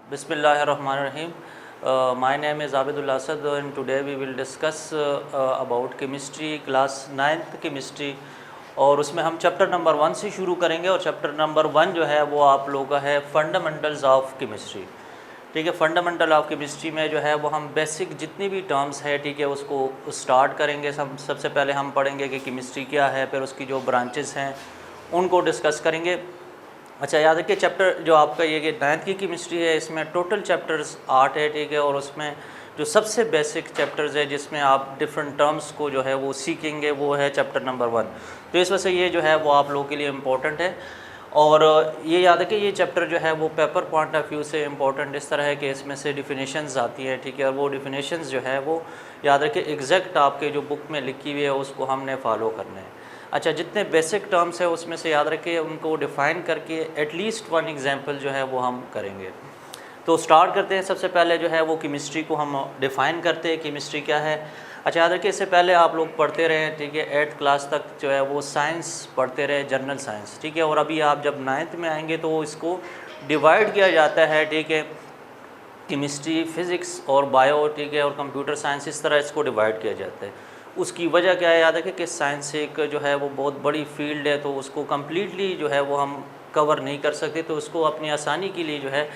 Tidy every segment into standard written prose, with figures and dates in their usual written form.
Bismillahirrahmanirrahim. My name is Abidul Asad and today we will discuss about chemistry class 9th chemistry और उसमें हम chapter number 1 से शुरू करेंगे और चैप्टर नंबर 1 जो है वो आप लोगों का है फंडामेंटल्स ऑफ केमिस्ट्री। ठीक है, फंडामेंटल ऑफ केमिस्ट्री में जो है वो हम बेसिक जितनी भी टर्म्स है ठीक है उसको स्टार्ट करेंगे। सबसे पहले हम पढ़ेंगे कि केमिस्ट्री क्या है, फिर उसकी जो ब्रांचेस हैं उनको डिस्कस करेंगे। अच्छा, याद रखिए चैप्टर जो आपका ये कि 9th की केमिस्ट्री है इसमें टोटल चैप्टर्स 8 है ठीक है, और उसमें जो सबसे बेसिक चैप्टर्स है जिसमें आप डिफरेंट टर्म्स को जो है वो सीखेंगे वो है चैप्टर नंबर 1। तो इस वजह से ये जो है वो आप लोगों के लिए इम्पोर्टेंट है। और ये याद रखिए ये चैप्टर जो है वो पेपर पॉइंट ऑफ व्यू से इम्पोर्टेंट इस तरह है कि इसमें से डिफिनेशंस आती हैं ठीक है, और वो डिफिनेशंस जो है वो याद रखिए एग्जैक्ट आपके जो बुक में लिखी हुई है उसको हमने फॉलो करना है। अच्छा, जितने बेसिक टर्म्स है उसमें से याद रखिए उनको डिफ़ाइन करके एटलीस्ट 1 एग्जांपल जो है वो हम करेंगे। तो स्टार्ट करते हैं। सबसे पहले जो है वो केमिस्ट्री को हम डिफ़ाइन करते हैं, केमिस्ट्री क्या है। अच्छा, याद रखिए इससे पहले आप लोग पढ़ते रहे ठीक है, 8th क्लास तक जो है वो साइंस पढ़ते रहे, जनरल साइंस ठीक है, और अभी आप जब 9th में आएंगे तो इसको डिवाइड किया जाता है ठीक है, केमिस्ट्री, फिज़िक्स और बायो ठीक है, और कंप्यूटर साइंस, इस तरह इसको डिवाइड किया जाता है। उसकी वजह क्या है, याद रखें कि साइंस एक जो है वो बहुत बड़ी फील्ड है, तो उसको कम्प्लीटली जो है वो हम कवर नहीं कर सकते, तो उसको अपनी आसानी के लिए जो है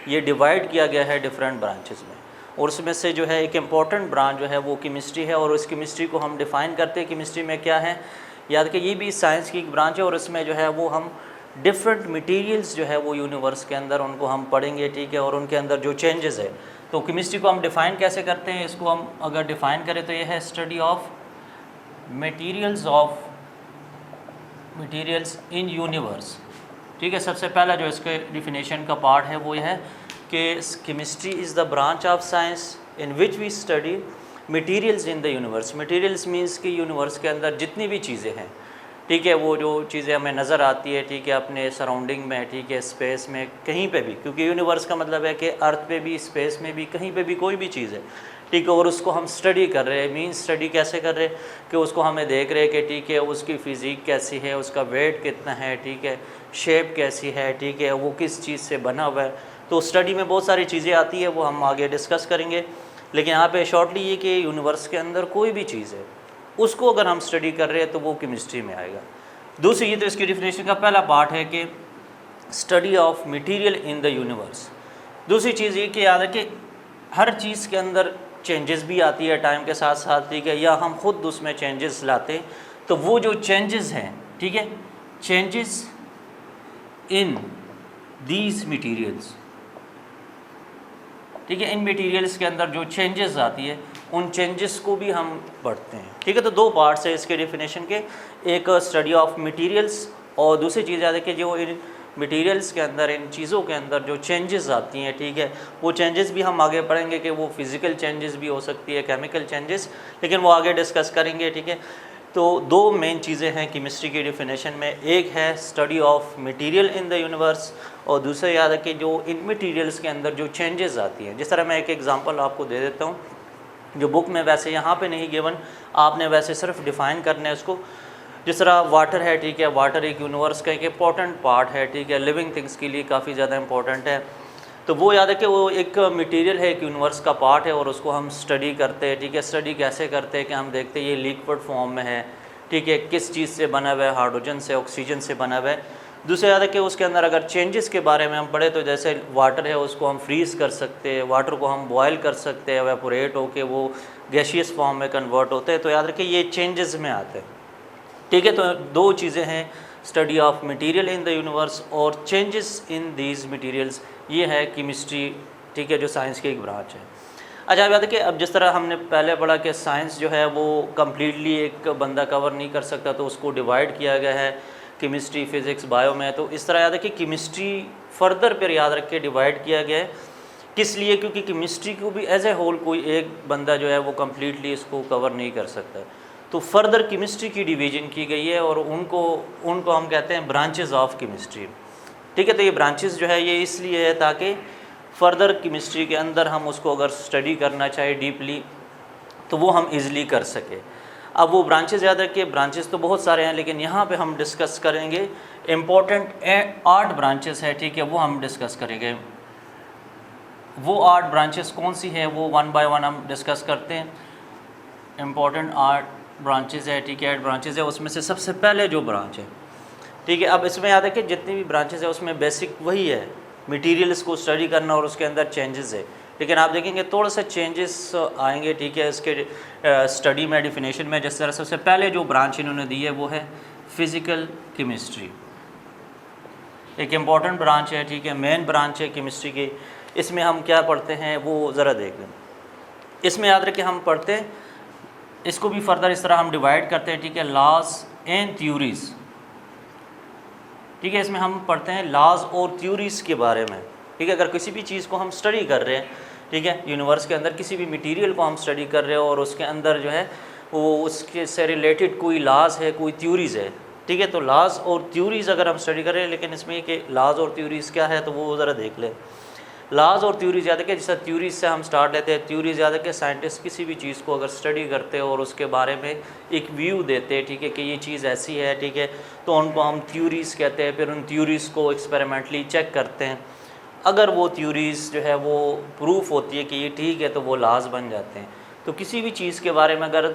ये डिवाइड किया गया है डिफरेंट ब्रांचेस में। और उसमें से जो है एक इम्पॉर्टेंट ब्रांच जो है वो केमिस्ट्री है, और उस केमिस्ट्री को हम डिफ़ाइन करते हैं केमिस्ट्री में क्या है। याद रखें ये भी साइंस की एक ब्रांच है, और इसमें जो है वो हम डिफरेंट मटीरियल्स जो है वो यूनिवर्स के अंदर उनको हम पढ़ेंगे ठीक है, और उनके अंदर जो चेंजेस है। तो केमिस्ट्री को हम डिफ़ाइन कैसे करते हैं, इसको हम अगर डिफ़ाइन करें तो ये है study of materials in universe. ठीक है, सबसे पहला जो इसके डिफिनेशन का पार्ट है वो यह है कि chemistry is the branch of science in which we study materials in the universe. Materials means कि यूनिवर्स के अंदर जितनी भी चीज़ें हैं ठीक है, वो जो चीज़ें हमें नज़र आती है ठीक है अपने सराउंडिंग में ठीक है, स्पेस में कहीं पे भी, क्योंकि यूनिवर्स का मतलब है कि अर्थ पे भी, स्पेस में भी, कहीं पे भी कोई भी चीज़ है ठीक है, और उसको हम स्टडी कर रहे हैं। मीन्स स्टडी कैसे कर रहे हैं कि उसको हमें देख रहे हैं कि ठीक है उसकी फ़िज़िक कैसी है, उसका वेट कितना है ठीक है, शेप कैसी है ठीक है, वो किस चीज़ से बना हुआ है। तो स्टडी में बहुत सारी चीज़ें आती है, वो हम आगे डिस्कस करेंगे। लेकिन यहाँ पे शॉर्टली ये कि यूनिवर्स के अंदर कोई भी चीज़ है उसको अगर हम स्टडी कर रहे हैं तो वो केमिस्ट्री में आएगा। दूसरी ये तो इसकी डिफिनेशन का पहला पार्ट है कि study of material in the universe. दूसरी चीज़ ये कि याद है कि हर चीज़ के अंदर चेंजेस भी आती है टाइम के साथ साथ ठीक है, या हम खुद उसमें चेंजेस लाते, तो वो जो चेंजेस हैं ठीक है, चेंजेस इन दीज मटेरियल्स ठीक है, इन मटेरियल्स के अंदर जो चेंजेस आती है उन चेंजेस को भी हम पढ़ते हैं ठीक है। तो 2 पार्ट्स है इसके डेफिनेशन के, एक स्टडी ऑफ मटेरियल्स और दूसरी चीज़ याद है कि जो इन मटेरियल्स के अंदर, इन चीज़ों के अंदर जो चेंजेस आती हैं ठीक है, वो चेंजेस भी हम आगे पढ़ेंगे कि वो फिज़िकल चेंजेस भी हो सकती है, केमिकल चेंजेस, लेकिन वो आगे डिस्कस करेंगे ठीक है। तो 2 मेन चीज़ें हैं केमिस्ट्री की डिफिनेशन में, एक है study of material in the universe और दूसरा याद है कि जो इन मटेरियल्स के अंदर जो चेंजेस आती हैं। जिस तरह मैं एक एग्जांपल आपको दे देता हूँ जो बुक में वैसे यहाँ पे नहीं गिवन, आपने वैसे सिर्फ डिफ़ाइन करना है इसको। जिस तरह वाटर है ठीक है, वाटर एक यूनिवर्स का एक इम्पॉर्टेंट पार्ट है ठीक है, लिविंग थिंग्स के लिए काफ़ी ज़्यादा इम्पॉर्टेंट है। तो वो याद है कि वो एक मटेरियल है, एक यूनिवर्स का पार्ट है, और उसको हम स्टडी करते हैं ठीक है। स्टडी कैसे करते हैं कि हम देखते हैं ये लिक्विड फॉर्म में है ठीक है, किस चीज़ से बना हुआ है, हाइड्रोजन से, ऑक्सीजन से बना हुआ है। दूसरा याद है कि उसके अंदर अगर चेंजेस के बारे में हम पढ़े तो जैसे वाटर है उसको हम फ्रीज़ कर सकते हैं, वाटर को हम बॉयल कर सकते हैं, एवेपोरेट होके वो गैसियस फॉर्म में कन्वर्ट होते हैं। तो याद रखिए ये चेंजेस में आते हैं ठीक है। तो 2 चीज़ें हैं, study of material in the universe और चेंजेस इन दीज मटेरियल्स, ये है केमिस्ट्री ठीक है, जो साइंस की एक ब्रांच है। अच्छा, याद है कि अब जिस तरह हमने पहले पढ़ा कि साइंस जो है वो कम्प्लीटली एक बंदा कवर नहीं कर सकता, तो उसको डिवाइड किया गया है केमिस्ट्री, फिज़िक्स, बायो में। तो इस तरह याद है कि केमिस्ट्री फर्दर पर याद रख के डिवाइड किया गया है। किस लिए? क्योंकि केमिस्ट्री को भी एज ए होल कोई एक बंदा जो है वो कम्प्लीटली इसको कवर नहीं कर सकता, तो फर्दर केमिस्ट्री की डिवीज़न की गई है और उनको हम कहते हैं ब्रांचेस ऑफ केमिस्ट्री ठीक है। तो ये ब्रांचेस जो है ये इसलिए है ताकि फर्दर केमिस्ट्री के अंदर हम उसको अगर स्टडी करना चाहे डीपली तो वो हम इजीली कर सके। अब वो ब्रांचेस याद रखिए, ब्रांचेस तो बहुत सारे हैं, लेकिन यहाँ पे हम डिस्कस करेंगे इम्पोर्टेंट 8 ब्रांचेस है ठीक है, वो हम डिस्कस करेंगे। वो 8 ब्रांचेस कौन सी है वो वन बाय वन हम डिस्कस करते हैं। इम्पॉर्टेंट 8 ब्रांचेस है, ठीक है, 8 ब्रांचेस है, उसमें से सबसे पहले जो ब्रांच है, ठीक है, अब इसमें याद है कि जितनी भी ब्रांचेस है उसमें बेसिक वही है, मटेरियल्स को स्टडी करना और उसके अंदर चेंजेस है, लेकिन आप देखेंगे थोड़ा सा चेंजेस आएंगे, ठीक है, इसके स्टडी में, डिफिनेशन में। जिस तरह सबसे पहले जो ब्रांच इन्होंने दी है वो है फिज़िकल केमिस्ट्री, एक इम्पॉर्टेंट ब्रांच है, ठीक है, मेन ब्रांच है केमिस्ट्री की। इसमें हम क्या पढ़ते हैं वो ज़रा देख लें। इसमें याद रखें हम पढ़ते हैं, इसको भी फर्दर इस तरह हम डिवाइड करते हैं, ठीक है, लॉज एंड थ्योरीज़, ठीक है, इसमें हम पढ़ते हैं लॉज और थ्योरीज़ के बारे में, ठीक है। अगर किसी भी चीज़ को हम स्टडी कर रहे हैं, ठीक है, यूनिवर्स के अंदर किसी भी मटेरियल को हम स्टडी कर रहे हो और उसके अंदर जो है वो उसके से रिलेटेड कोई लॉज है, कोई थ्योरीज़ है, ठीक है, तो लॉज और थ्योरीज़ अगर हम स्टडी कर रहे हैं, लेकिन इसमें कि लॉज और थ्योरीज़ क्या है तो वो ज़रा देख लें। लॉज और थ्योरीज़ याद है कि जैसे थ्योरीज़ से हम स्टार्ट लेते हैं, थ्योरीज़ याद है कि साइंटिस्ट किसी भी चीज़ को अगर स्टडी करते हैं और उसके बारे में एक व्यू देते हैं, ठीक है, कि ये चीज़ ऐसी है, ठीक है, तो उनको हम थ्योरीज़ कहते हैं। फिर उन थ्योरीज़ को एक्सपेरिमेंटली चेक करते हैं, अगर वो थ्योरीज़ जो है वो प्रूफ होती है कि ये ठीक है तो वो लॉज बन जाते हैं। तो किसी भी चीज़ के बारे में अगर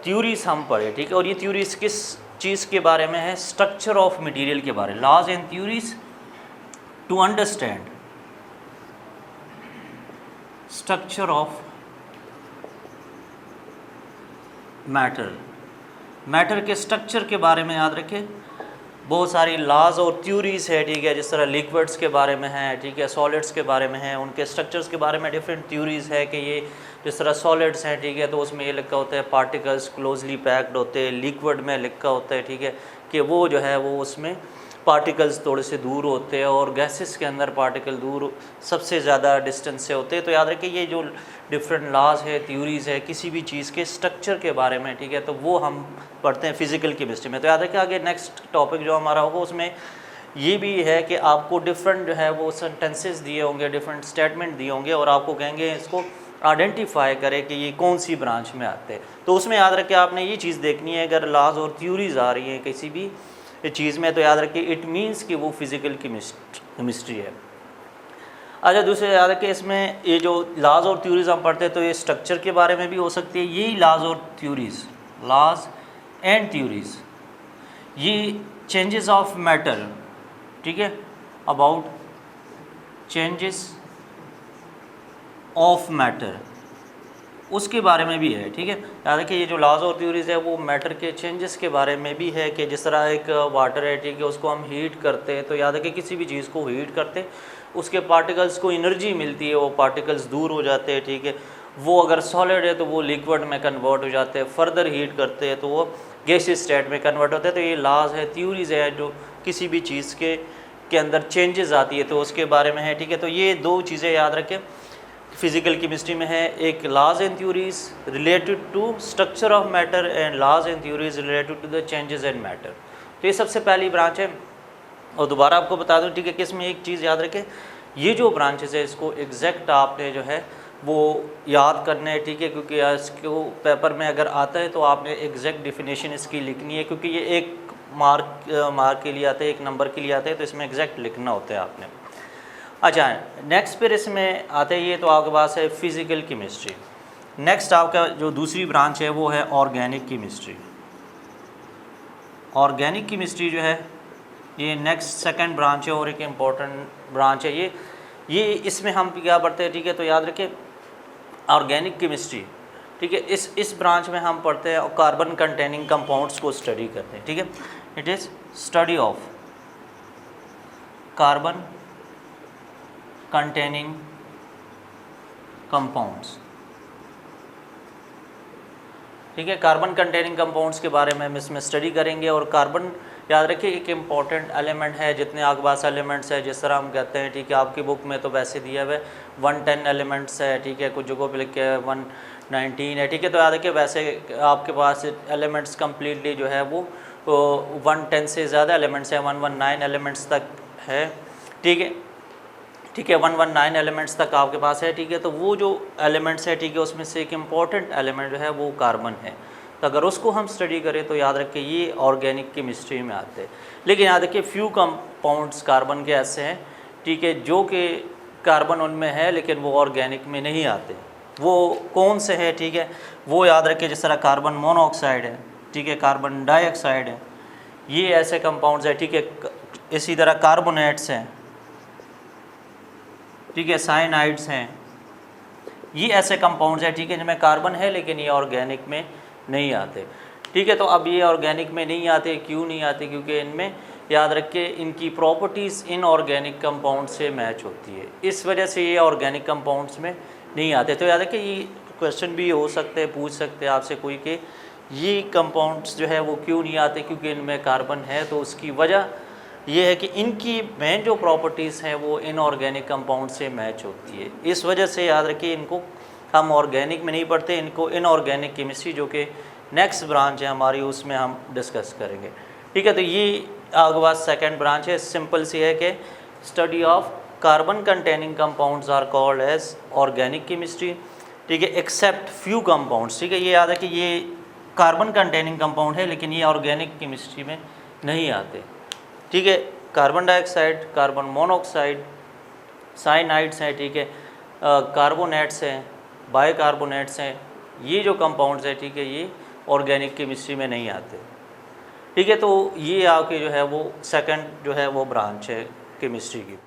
थ्योरीज़ हम पढ़े, ठीक है, और ये थ्योरीज़ किस चीज़ के बारे में है, स्ट्रक्चर ऑफ मटेरियल के बारे में, laws and theories to understand structure of matter के स्ट्रक्चर के बारे में याद रखें। बहुत सारी लॉज और थ्योरीज़ है, ठीक है, जिस तरह लिक्विड्स के बारे में है, ठीक है, सॉलिड्स के बारे में है, उनके स्ट्रक्चर्स के बारे में डिफरेंट थ्योरीज़ है कि ये जिस तरह सॉलिड्स हैं, ठीक है, तो उसमें ये लिखा होता है पार्टिकल्स क्लोजली पैक्ड होते हैं, लिक्विड में लिखा होता है, ठीक है, कि वो जो है वो उसमें पार्टिकल्स थोड़े से दूर होते हैं और गैसेस के अंदर पार्टिकल दूर सबसे ज़्यादा डिस्टेंस से होते हैं। तो याद रखिए ये जो डिफरेंट लॉज है, थ्योरीज़ है किसी भी चीज़ के स्ट्रक्चर के बारे में, ठीक है, तो वो हम पढ़ते हैं फिज़िकल केमिस्ट्री में। तो याद रखिए आगे नेक्स्ट टॉपिक जो हमारा होगा उसमें ये भी है कि आपको डिफरेंट जो है वो सेंटेंसेस दिए होंगे, डिफरेंट स्टेटमेंट दिए होंगे और आपको कहेंगे इसको आइडेंटिफाई करें कि ये कौन सी ब्रांच में आते हैं। तो उसमें याद रखिए आपने ये चीज़ देखनी है, अगर लॉज और थ्योरीज़ आ रही हैं किसी भी चीज़ में तो याद रखिए इट मीन्स कि वो फिज़िकल केमिस्ट्री है। अच्छा, दूसरे याद रखिए इसमें ये जो लॉज और थ्योरीज़ हम पढ़ते हैं तो ये स्ट्रक्चर के बारे में भी हो सकती है। यही लॉज और थ्योरीज़, लॉज एंड थ्योरीज़, ये चेंजेस ऑफ मैटर, ठीक है, अबाउट चेंजेस ऑफ मैटर, उसके बारे में भी है, ठीक है। याद रखिए ये जो लॉज और थ्योरीज़ है वो मैटर के चेंजेस के बारे में भी है कि जिस तरह एक वाटर है, ठीक है, उसको हम हीट करते हैं तो याद रखिए किसी भी चीज़ को हीट करते हैं उसके पार्टिकल्स को एनर्जी मिलती है, वो पार्टिकल्स दूर हो जाते हैं, ठीक है। वो अगर सॉलिड है तो वो लिक्विड में कन्वर्ट हो जाते हैं, फर्दर हीट करते हैं तो वो गैसियस स्टेट में कन्वर्ट होते हैं। तो ये लॉज है, थ्योरीज़ है जो किसी भी चीज़ के अंदर चेंजेस आती है तो उसके बारे में है, ठीक है। तो ये दो चीज़ें याद रखें फिज़िकल केमिस्ट्री में है, एक laws and theories related to structure of matter and laws and theories related to the changes in matter. तो ये सबसे पहली ब्रांच है। और दोबारा आपको बता दूं, ठीक है, कि इसमें एक चीज़ याद रखें, ये जो ब्रांचेस है इसको एग्जैक्ट आपने जो है वो याद करना है, ठीक है, क्योंकि इसको पेपर में अगर आता है तो आपने एग्जैक्ट डिफिनेशन इसकी लिखनी है, क्योंकि ये एक मार्क के लिए आता है, एक नंबर के लिए आता है, तो इसमें एग्जैक्ट लिखना होता है आपने। अच्छा, नेक्स्ट फिर इसमें आते ही तो आपके पास है फिज़िकल केमिस्ट्री। नेक्स्ट आपका जो दूसरी ब्रांच है वो है ऑर्गेनिक केमिस्ट्री। ऑर्गेनिक केमिस्ट्री जो है ये नेक्स्ट सेकंड ब्रांच है और एक इम्पॉर्टेंट ब्रांच है ये इसमें हम क्या पढ़ते हैं, ठीक है। तो याद रखें ऑर्गेनिक केमिस्ट्री, ठीक है, इस ब्रांच में हम पढ़ते हैं और कार्बन कंटेनिंग कंपाउंड्स को स्टडी करते हैं, ठीक है। It is study of carbon containing compounds, ठीक है। कार्बन कंटेनिंग कंपाउंड्स के बारे में हम इसमें स्टडी करेंगे। और कार्बन याद रखिए एक इम्पॉर्टेंट एलिमेंट है, जितने आपके पास एलिमेंट्स है जिस तरह हम कहते हैं, ठीक है, आपकी बुक में तो वैसे दिया हुआ है 110 एलिमेंट्स है, ठीक है, कुछ जगहों पे लिख के 119 है, ठीक है। तो याद रखिए वैसे आपके पास एलिमेंट्स कम्प्लीटली जो है वो 110 से ज़्यादा एलिमेंट्स है, 119 एलिमेंट्स तक है, ठीक है, ठीक है, 119 एलिमेंट्स तक आपके पास है, ठीक है। तो वो जो एलिमेंट्स है, ठीक है, उसमें से एक इम्पॉर्टेंट एलिमेंट जो है वो कार्बन है। तो अगर उसको हम स्टडी करें तो याद रखिए ये ऑर्गेनिक केमिस्ट्री में आते हैं। लेकिन याद रखिए फ्यू कंपाउंड्स कार्बन के ऐसे हैं, ठीक है, जो कि कार्बन उनमें है लेकिन वो ऑर्गेनिक में नहीं आते। वो कौन से है, ठीक है, वो याद रखिए। जिस तरह कार्बन मोनोऑक्साइड है, ठीक है, कार्बन डाइऑक्साइड है, ये ऐसे कंपाउंड्स है, ठीक है। इसी तरह कार्बोनेट्स हैं, ठीक है, साइनाइड्स हैं, ये ऐसे कंपाउंड्स हैं, ठीक है, जिनमें कार्बन है लेकिन ये ऑर्गेनिक में नहीं आते, ठीक है। तो अब ये ऑर्गेनिक में नहीं आते, क्यों नहीं आते? क्योंकि इनमें याद रखिए इनकी प्रॉपर्टीज़ इनऑर्गेनिक कंपाउंड से मैच होती है, इस वजह से ये ऑर्गेनिक कंपाउंड्स में नहीं आते। तो याद रखिए ये क्वेश्चन भी हो सकते हैं, पूछ सकते हैं आपसे कोई कि ये कंपाउंड्स जो है वो क्यों नहीं आते, क्योंकि इनमें कार्बन है। तो उसकी वजह ये है कि इनकी मेन जो प्रॉपर्टीज़ हैं वो इनऑर्गेनिक कंपाउंड से मैच होती है, इस वजह से याद रखिए इनको हम ऑर्गेनिक में नहीं पढ़ते, इनको इनऑर्गेनिक केमिस्ट्री जो कि नेक्स्ट ब्रांच है हमारी उसमें हम डिस्कस करेंगे, ठीक है। तो ये आगे बाद सेकेंड ब्रांच है, सिंपल सी है कि study of carbon containing compounds are called as organic chemistry, ठीक है, एक्सेप्ट फ्यू कंपाउंड्स, ठीक है। ये याद है कि ये कार्बन कंटेनिंग कंपाउंड है लेकिन ये ऑर्गेनिक केमिस्ट्री में नहीं आते, ठीक है। Carbon dioxide, carbon monoxide, cyanides हैं, ठीक है, कार्बोनेट्स हैं, बाइकार्बोनेट्स हैं, ये जो कंपाउंड्स हैं, ठीक है, ये ऑर्गेनिक केमिस्ट्री में नहीं आते, ठीक है। तो ये आपके जो है वो सेकंड जो है वो ब्रांच है केमिस्ट्री की।